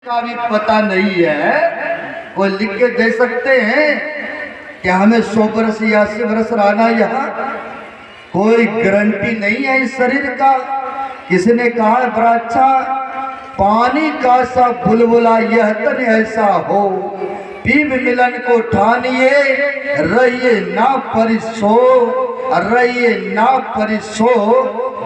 का भी पता नहीं है, वो लिख के दे सकते हैं कि हमें 100 वर्ष या 80 वर्ष रहना यहाँ? कोई गारंटी नहीं है इस शरीर का। किसी ने कहा है बड़ा अच्छा, पानी का सा बुलबुला यह तन ऐसा हो, पीब मिलन को ठानिए, रहिए ना परिसो, रहिए ना परिसो,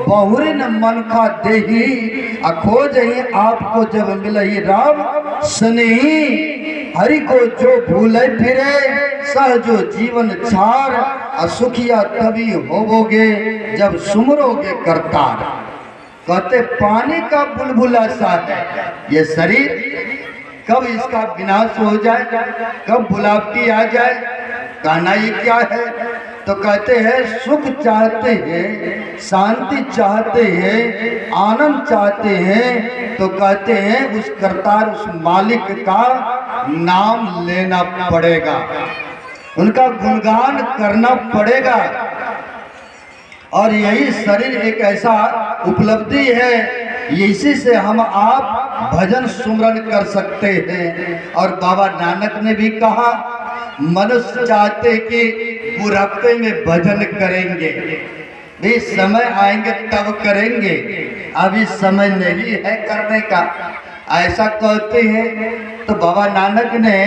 बहुरिन मन का देही, खोज ही आपको जब मिलही राम स्नेही, हरि को जो भूले फिरे, सह जो जीवन छार, असुखिया तभी होवोगे जब सुमरोगे करतार। कहते पानी का बुलबुला सा है ये शरीर, कब इसका विनाश हो जाए, कब बुलावटी आ जाए, कहना ये क्या है? तो कहते हैं सुख चाहते हैं, शांति चाहते हैं, आनंद चाहते हैं, तो कहते हैं उस करतार, उस मालिक का नाम लेना पड़ेगा, उनका गुणगान करना पड़ेगा। और यही शरीर एक ऐसा उपलब्धि है, इसी से हम आप भजन सुमरन कर सकते हैं। और बाबा नानक ने भी कहा, मनुष्य चाहते कि बुढ़ापे में भजन करेंगे, भी समय आएंगे तब करेंगे, अभी समय नहीं है करने का, ऐसा कहते हैं। तो बाबा नानक ने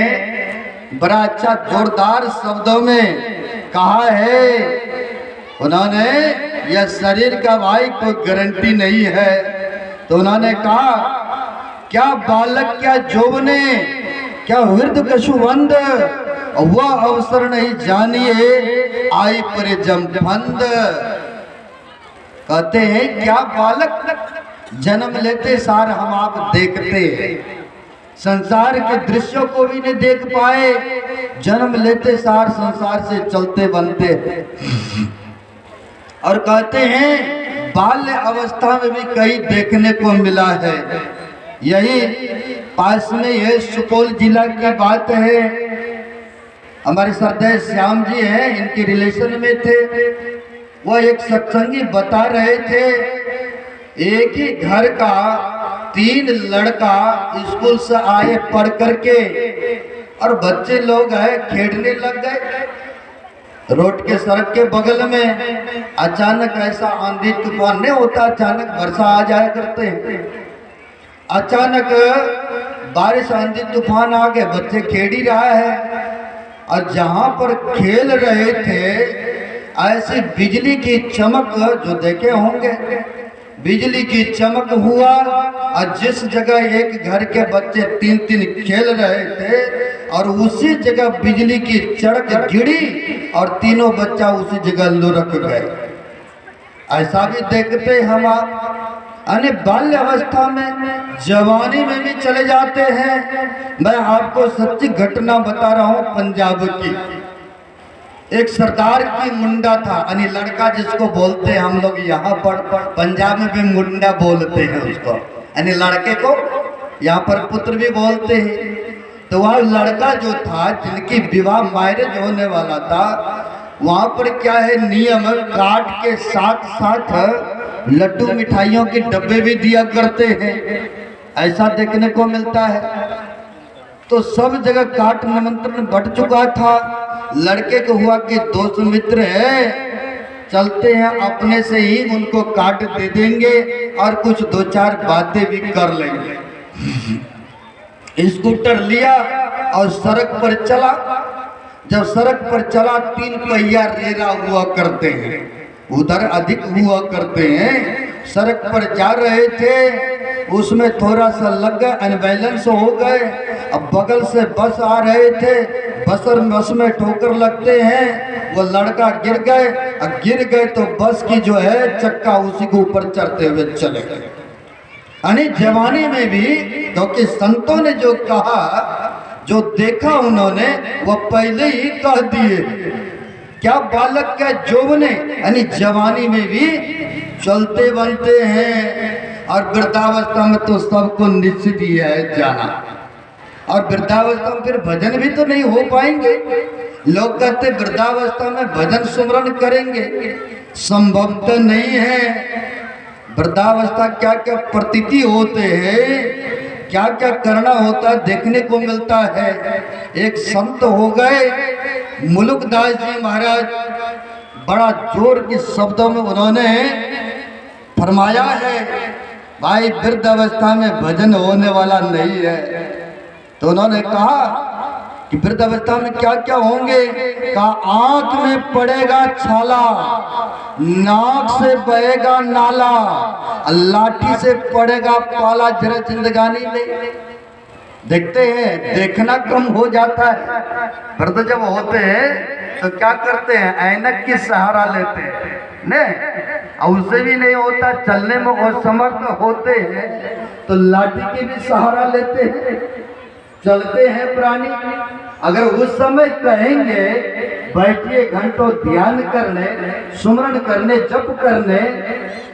बड़ा अच्छा जोरदार शब्दों में कहा है, उन्होंने यह शरीर का भाई कोई गारंटी नहीं है। तो उन्होंने कहा, क्या बालक क्या जोबने, क्या वृद्ध कशुवंद, वह अवसर नहीं जानिए, आई पर जमफंद। कहते हैं क्या बालक जन्म लेते सार हम आप देखते हैं, संसार के दृश्यों को भी नहीं देख पाए, जन्म लेते सार संसार से चलते बनते। और कहते हैं बाल्य अवस्था में भी कई देखने को मिला है। यही पास में ये सुपौल जिला की बात है, हमारे सरदार श्याम जी हैं, इनके रिलेशन में थे। वो एक सत्संगी बता रहे थे, एक ही घर का 3 लड़का स्कूल से आए पढ़ करके, और बच्चे लोग है खेलने लग गए। रोड के सड़क के बगल में अचानक ऐसा आंधी तूफान नहीं होता, अचानक वर्षा आ जाया करते हैं, अचानक बारिश आंधी तूफान आ गए, बच्चे खेल ही रहा है, और जहां पर खेल रहे थे ऐसी बिजली की चमक, जो देखे होंगे, बिजली की चमक हुआ, और जिस जगह एक घर के बच्चे 3-3 खेल रहे थे, और उसी जगह बिजली की चड़क गिरी और तीनों बच्चा उसी जगह लुढ़क गए। ऐसा भी देखते हम अन्य बाल्य अवस्था में, जवानी में भी चले जाते हैं। मैं आपको सच्ची घटना बता रहा हूँ पंजाब की। एक सरदार की मुंडा था, यानी लड़का जिसको बोलते हैं हम लोग यहाँ पर, पंजाब में भी मुंडा बोलते हैं उसको, यानी लड़के को यहाँ पर पुत्र भी बोलते हैं। तो वह लड़का जो था, जिनकी विवाह मैरिज होने वाला था, वहाँ पर क्या है नियम, कार्ड के साथ साथ लड्डू मिठाइयों के डब्बे भी दिया करते हैं, ऐसा देखने को मिलता है। तो सब जगह काट निमंत्रण बढ़ चुका था। लड़के को हुआ कि दोस्त मित्र है, चलते हैं अपने से ही उनको काट दे देंगे और कुछ 2-4 बातें भी कर लेंगे। स्कूटर लिया और सड़क पर चला। जब सड़क पर चला, 3 पहिया रेरा हुआ करते हैं, उधर अधिक हुआ करते हैं। सड़क पर जा रहे थे, उसमें थोड़ा सा लग गए, अनबैलेंस हो गए। अब बगल से बस आ रहे थे, बस में ठोकर लगते हैं, वो लड़का गिर गए। अब गिर गए तो बस की जो है चक्का उसी के ऊपर चढ़ते हुए चले गए। यानी जवानी में भी, क्योंकि संतों ने जो कहा, जो देखा उन्होंने, वो पहले ही कह दिए। क्या बालक क्या जोबने, यानी जवानी में भी चलते बनते हैं। और वृद्धावस्था में तो सबको निश्चित ही है जाना, और वृद्धावस्था में फिर भजन भी तो नहीं हो पाएंगे। लोग कहते वृद्धावस्था में भजन सुमरन करेंगे, संभव तो नहीं है। वृद्धावस्था क्या क्या प्रतीति होते हैं क्या क्या करना होता है देखने को मिलता है। एक संत हो गए मुलुकदास जी महाराज, बड़ा जोर के शब्दों में उन्होंने फरमाया है, भाई वृद्ध अवस्था में भजन होने वाला नहीं है। तो उन्होंने कहा कि वृद्ध अवस्था में क्या क्या होंगे। कहा आंख में पड़ेगा छाला, नाक से बहेगा नाला, लाठी से पड़ेगा पाला। जरा जिंदगानी में देखते हैं, देखना कम हो जाता है। वृद्ध जब होते हैं तो क्या करते हैं, ऐनक की सहारा लेते हैं नहीं, उससे भी नहीं होता, चलने में असमर्थ होते हैं तो लाठी की भी सहारा लेते हैं, चलते हैं प्राणी। अगर उस समय कहेंगे बैठिए घंटों ध्यान करने, सुमरण करने, जप करने,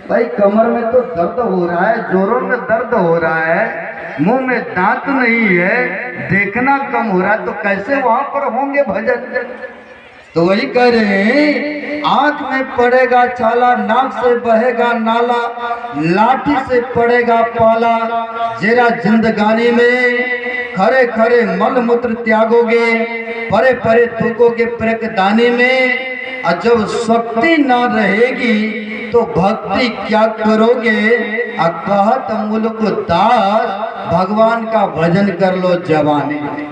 भाई कमर में तो दर्द हो रहा है, जोरों में दर्द हो रहा है, मुंह में दांत नहीं है, देखना कम हो रहा है, तो कैसे वहां पर होंगे भजन। तो वही कह रहे हैं, आंख में पड़ेगा छाला, नाक से बहेगा नाला, लाठी से पड़ेगा पाला। जरा जिंदगानी में खरे खरे मल मूत्र त्यागोगे, परे परे थूकोगे प्रकदानी में। और जब शक्ति ना रहेगी तो भक्ति क्या करोगे। कहत मुल्क दास भगवान का भजन कर लो जवानी में।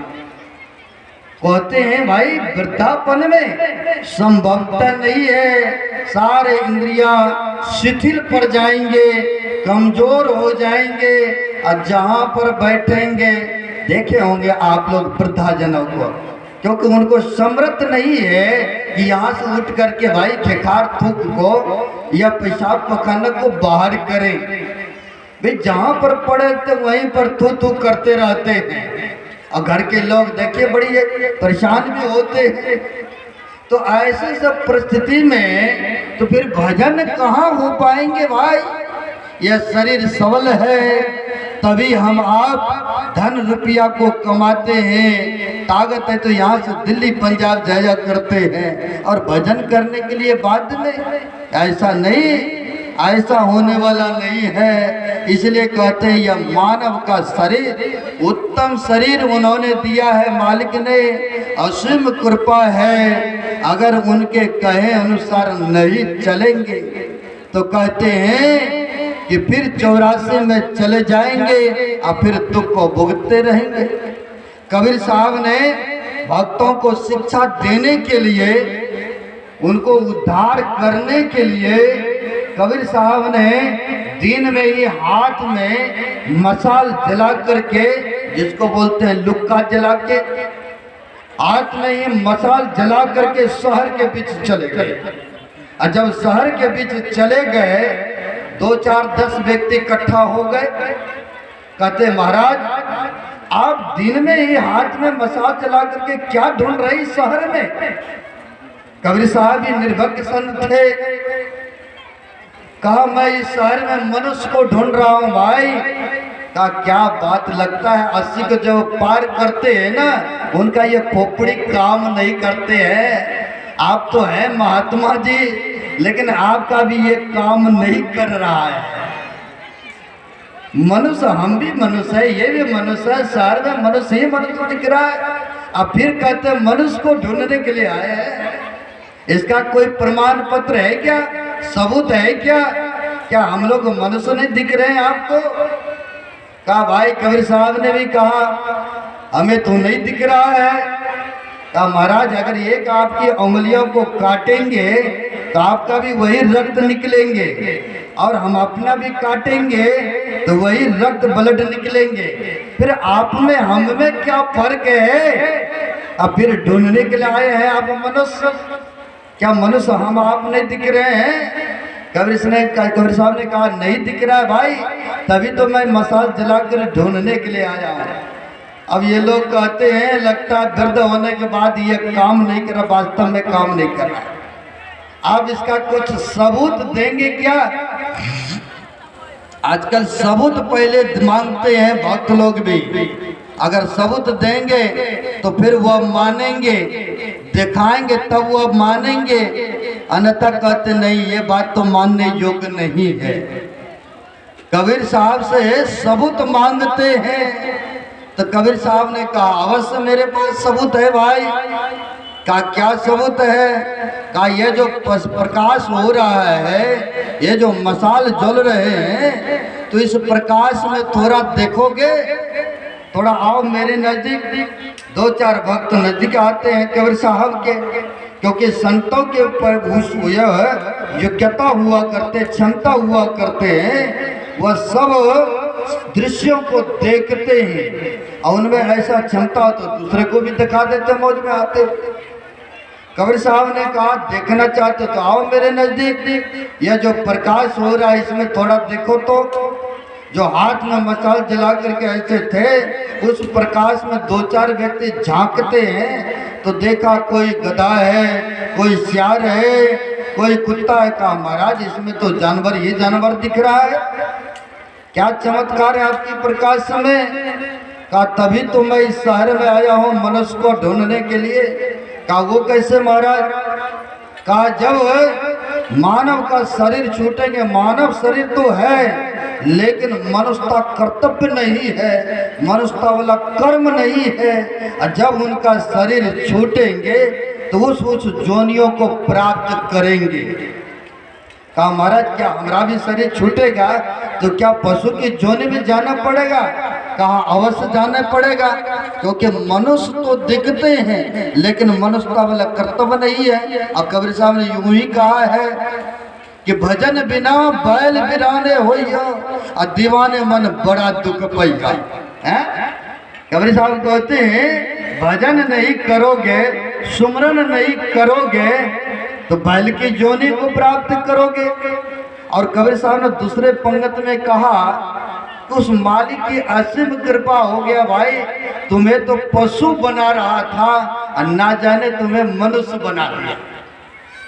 कहते हैं भाई वृद्धापन में संभवता नहीं है, सारे इंद्रियां शिथिल पड़ जाएंगे, कमजोर हो जाएंगे। और जहां पर बैठेंगे, देखे होंगे आप लोग वृद्धाजनों को, क्योंकि उनको समर्थ नहीं है कि यहाँ से उठ करके भाई खेखार थूक को या पेशाब पखाना को बाहर करें। भाई जहाँ पर पड़े तो वहीं पर थू थू करते रहते हैं। और घर के लोग देखिए बड़ी परेशान भी होते हैं। तो ऐसे सब परिस्थिति में तो फिर भजन कहाँ हो पाएंगे भाई। यह शरीर सबल है तभी हम आप धन रुपया को कमाते हैं, ताकत है तो यहाँ से दिल्ली पंजाब जाया करते हैं और भजन करने के लिए बाध्य नहीं। ऐसा नहीं, ऐसा होने वाला नहीं है। इसलिए कहते हैं यह मानव का शरीर उत्तम शरीर उन्होंने दिया है, मालिक ने, असीम कृपा है। अगर उनके कहे अनुसार नहीं चलेंगे तो कहते हैं कि फिर 84 में चले जाएंगे और फिर दुख को भुगतते रहेंगे। कबीर साहब ने भक्तों को शिक्षा देने के लिए, उनको उद्धार करने के लिए, कबीर साहब ने दिन में ही हाथ में मसाल जला करके, जिसको बोलते हैं लुक्का जला के, हाथ में ही मसाल जला करके शहर के बीच चले गए। और जब शहर के बीच चले गए 2 4 10 व्यक्ति इकट्ठा हो गए। कहते महाराज आप दिन में ही हाथ में मसाल जला करके क्या ढूंढ रही शहर में। कबीर साहब ही निर्भय संत थे। कहा मैं इस शहर में मनुष्य को ढूंढ रहा हूँ भाई। कहा क्या बात, लगता है 80 को जब पार करते हैं ना, उनका ये खोपड़ी काम नहीं करते हैं। आप तो हैं महात्मा जी, लेकिन आपका भी ये काम नहीं कर रहा है। मनुष्य, हम भी मनुष्य है, ये भी मनुष्य है, शहर में मनुष्य ही मनुष्य दिख रहा है। अब फिर कहते हैं मनुष्य को ढूंढने के लिए आए हैं। इसका कोई प्रमाण पत्र है क्या, सबूत है क्या, क्या हम लोग मनुष्य नहीं दिख रहे हैं आपको। कहा भाई कबीर साहब ने भी कहा हमें तो नहीं दिख रहा है। कहा महाराज अगर एक आपकी उंगलियों को काटेंगे तो आपका भी वही रक्त निकलेंगे, और हम अपना भी काटेंगे तो वही रक्त ब्लड निकलेंगे। फिर आप में हम में क्या फर्क है। अब फिर ढूंढने के लिए आए हैं आप मनुष्य, क्या मनुष्य हम आप नहीं दिख रहे हैं। कबीर साहब ने कहा नहीं दिख रहा है भाई, तभी तो मैं मसाल जलाकर ढूंढने के लिए आया हूँ। अब ये लोग कहते हैं लगता है दर्द होने के बाद ये काम नहीं कर रहा, वास्तव में काम नहीं कर रहा। आप इसका कुछ सबूत देंगे क्या। आजकल सबूत पहले मांगते हैं भक्त लोग भी। अगर सबूत देंगे तो फिर वह मानेंगे, दिखाएंगे तब वह मानेंगे, अन्यथा कहते नहीं ये बात तो मानने योग्य नहीं है। कबीर साहब से सबूत मांगते हैं। तो कबीर साहब ने कहा अवश्य मेरे पास सबूत है भाई। का क्या सबूत है? का ये जो प्रकाश हो रहा है, ये जो मसाल जल रहे हैं, तो इस प्रकाश में थोड़ा देखोगे? थोड़ा आओ मेरे नजदीक। दो चार भक्त नजदीक आते हैं कबीर साहब के, क्योंकि संतों के ऊपर योग्यता हुआ करते, क्षमता हुआ करते हैं, वह सब दृश्यों को देखते हैं और उनमें ऐसा क्षमता हो तो दूसरे को भी दिखा देते, मौज में आते। कबीर साहब ने कहा देखना चाहते तो आओ मेरे नजदीक। यह जो प्रकाश हो रहा है इसमें थोड़ा देखो तो। जो हाथ में मसाल जला करके ऐसे थे, उस प्रकाश में दो चार व्यक्ति झांकते हैं तो देखा कोई गधा है, कोई सियार है, कोई कुत्ता है। कहा महाराज इसमें तो जानवर ही जानवर दिख रहा है, क्या चमत्कार है आपकी प्रकाश में। कहा तभी तो मैं इस शहर में आया हूँ मनुष्य को ढूंढने के लिए। कहा वो कैसे महाराज? कहा जब मानव का शरीर छूटेंगे, मानव शरीर तो है लेकिन मनुष्यता कर्तव्य नहीं है, मनुष्यता वाला कर्म नहीं है। और जब उनका शरीर छूटेंगे तो उस जोनियों को प्राप्त करेंगे। कहा महाराज क्या हमारा भी शरीर छूटेगा तो क्या पशु की जोनी में जाना पड़ेगा? कहा अवश्य जाना पड़ेगा, क्योंकि मनुष्य तो दिखते हैं लेकिन मनुष्यता वाला कर्तव्य नहीं है। और कबीर साहब ने यूं ही कहा है कि भजन बिना बैल बिराने होइया और दीवाने मन बड़ा दुख पैया। कबीर साहब कहते हैं भजन नहीं करोगे, सुमरन नहीं करोगे तो बैल की जोनी को प्राप्त करोगे। और कबीर साहब ने दूसरे पंगत में कहा कि उस मालिक की असीम कृपा हो गया भाई, तुम्हें तो पशु बना रहा था और ना जाने तुम्हें मनुष्य बना दिया।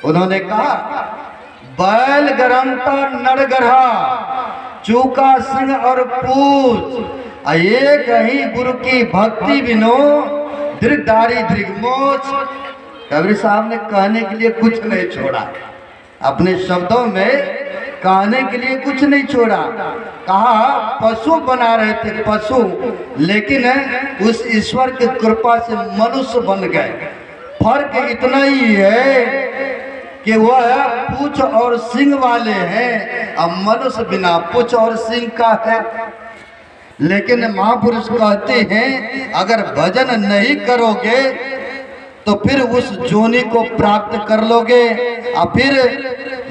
उन्होंने कहा बैल गरमता नर गढ़ा, चूका सिंह और पूछ, एक ही गुरु की भक्ति बिनो दीर्घधारी दीर्घमोच। कबीर साहब ने कहने के लिए कुछ नहीं छोड़ा, अपने शब्दों में कहने के लिए कुछ नहीं छोड़ा। कहा पशु बना रहे थे पशु, लेकिन उस ईश्वर की कृपा से मनुष्य बन गए। फर्क इतना ही है कि वह पूछ और सिंह वाले हैं और मनुष्य बिना पूछ और सिंह का है। लेकिन महापुरुष कहते हैं अगर भजन नहीं करोगे तो फिर उस जोनी को प्राप्त कर लोगे। और फिर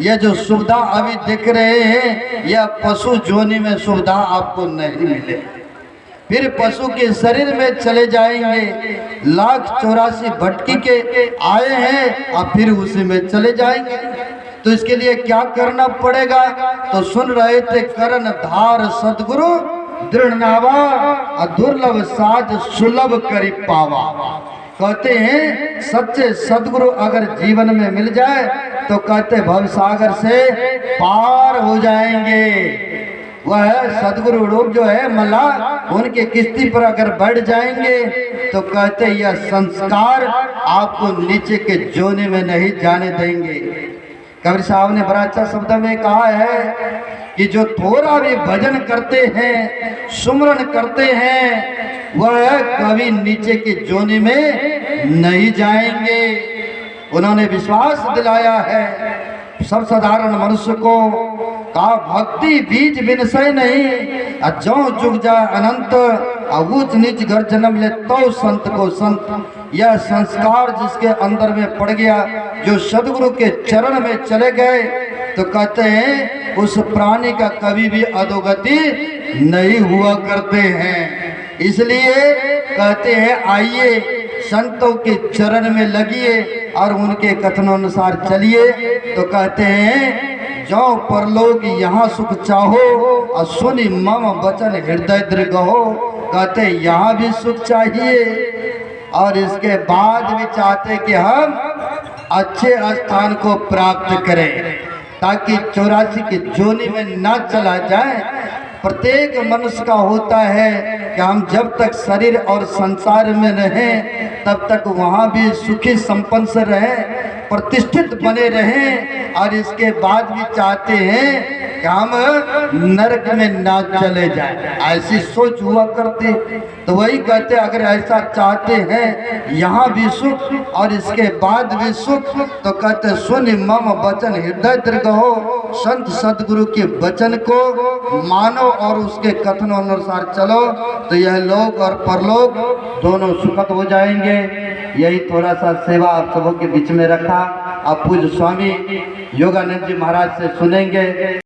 यह जो सुविधा अभी दिख रहे हैं यह पशु जोनी में सुविधा आपको नहीं मिले, फिर पशु के शरीर में चले जाएंगे। 1,84 भटकी के आए हैं और फिर उसी में चले जाएंगे। तो इसके लिए क्या करना पड़ेगा? तो सुन रहे थे करण धार सदगुरु दृढ़ नावा दुर्लभ साज सुलभ करी पावा। कहते हैं सच्चे सदगुरु अगर जीवन में मिल जाए तो कहते भवसागर से पार हो जाएंगे। वह सदगुरु लोग जो है मल्लाह उनके किश्ती पर अगर बढ़ जाएंगे तो कहते यह संस्कार आपको नीचे के जोने में नहीं जाने देंगे। कबीर साहब ने बड़ा अच्छा शब्द में कहा है कि जो थोड़ा भी भजन करते हैं, सुमरन करते हैं, वह कभी नीचे के जोने में नहीं जाएंगे। उन्होंने विश्वास दिलाया है सब साधारण मनुष्य को। कहा भक्ति बीज विनसय नहीं, जो जुग जाए अनंत, ऊंच नीच घर जन्म ले तो संत को संत। यह संस्कार जिसके अंदर में पड़ गया, जो सदगुरु के चरण में चले गए, तो कहते हैं उस प्राणी का कभी भी अधोगति नहीं हुआ करते हैं। इसलिए कहते हैं आइए संतों के चरण में लगिए और उनके कथनानुसार चलिए। तो कहते हैं जो परलोक यहाँ सुख चाहो और सुनी मम वचन हृदय दृगहो। कहते यहाँ भी सुख चाहिए और इसके बाद भी चाहते कि हम अच्छे स्थान को प्राप्त करें ताकि 84 की जोनी में ना चला जाए। प्रत्येक मनुष्य का होता है कि हम जब तक शरीर और संसार में रहें तब तक वहाँ भी सुखी संपन्न से रहें, प्रतिष्ठित बने रहें, और इसके बाद भी चाहते हैं कि हम नरक में ना चले जाएं। ऐसी सोच हुआ करती। तो वही कहते अगर ऐसा चाहते हैं यहाँ भी सुख और इसके बाद भी सुख, तो कहते सुन मम वचन हृदय दृढ़, संत सदगुरु के वचन को मानो और उसके कथनों अनुसार चलो, तो यह लोक और परलोक दोनों सुखद हो जाएंगे। यही थोड़ा सा सेवा आप सबों के बीच में रखा। आप पूज्य स्वामी योगानंद जी महाराज से सुनेंगे।